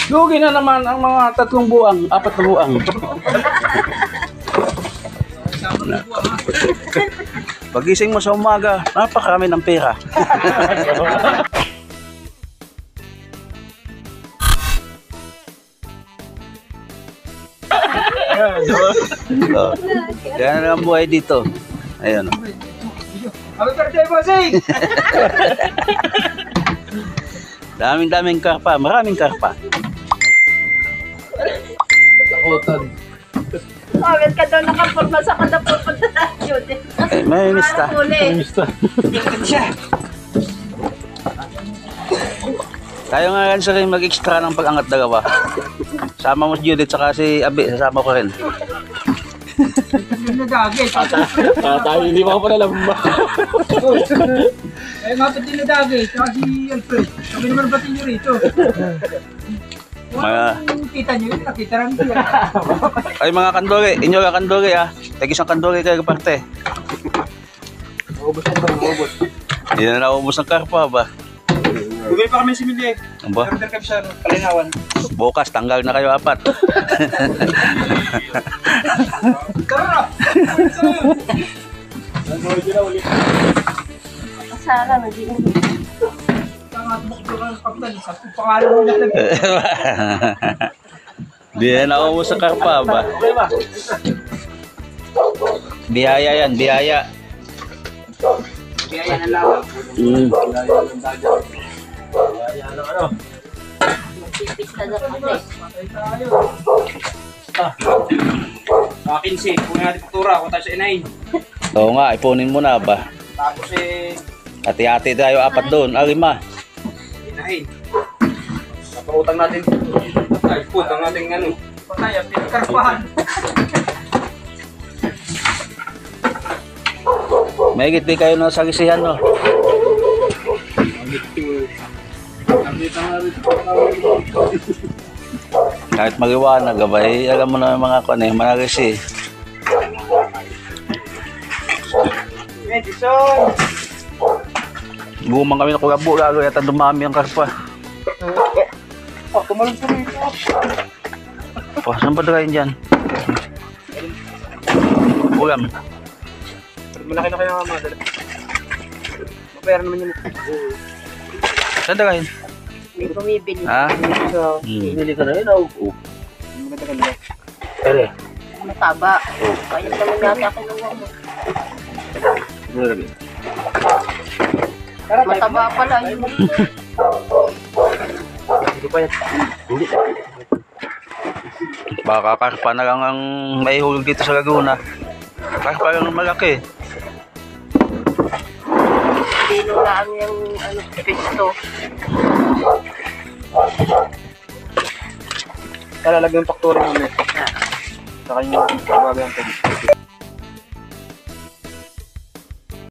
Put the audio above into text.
Lugi na naman ang mga 3 buwang, 4 na buwang. Pagising mo sa umaga, napakarami ng pera. Oh, yan na ang buhay dito. Ayun. Happy birthday, bossing! Daming karpa, maraming karpa. Takotan. Bakit ka daw nakaporma sa kada pupunta yun? May mista. Tayo nga yan sa rin mag-extra ng pag-angat dalawa. Sama mo si Judith saka si Abi, sasama ko rin. Dinadagi. Tayo hindi mo pa alam ba? Eh, mapit dinadagi. Saka si Alfred. Kami naman batin nyo rito. Mga, Kita nyo yun, nakita rin siya. ay mga kandori, inyo ka kandori ah. Tag-isang kandori kayo kaparte. Maubos na ba? Maubos. Hindi na naubos ng karpa ba? Bumili pa kami si Millie. Ano ba? Order kami sa Kalinawan. Bukas, tanggal na kayo 4. Tara! Masala, naging Tangat mo ko ng kapitan. Sa pangalan mo natin. Hindi na naubos ng karpa ba? Biyaya yan, biyaya. Kaya yan ang lawak. magpipista na kasi. Patay tayo. Akin si, kung natin pagtura, kung tayo sa inahin. Oo nga, ipunin mo na ba? Tapos Hati-hati tayo 4 doon, 5. inahin. Napakutang natin. Ay, food ang ating ano. Patay, ang pinagkarpahan. May di kayo na sagisihan no? Kahit magiwanag, abay, alam mo na yung mga kone, managisi. Edison! Gumang kami na kugabo, gago yata dumami ang karpa. Oh, tumalong sa rito. Oh, saan pa dagayin dyan? Ulam. Malaki na kayo nga madala. Mapera naman yun. Saan dagayin? May bumibili. Ha? Bili ka na yun, oh. Maganda-ganda. Ere. Mataba. Kaya naman yata kinuha mo. Mataba pala yun. Hindi pa yan. Hindi. Baka karpa na lang ang maihulog dito sa Laguna. Karpa lang malaki. Sino lang yung ano, pisto. Kalalagyan yung faktura mo ulit. Saka yung bagay ang pwede.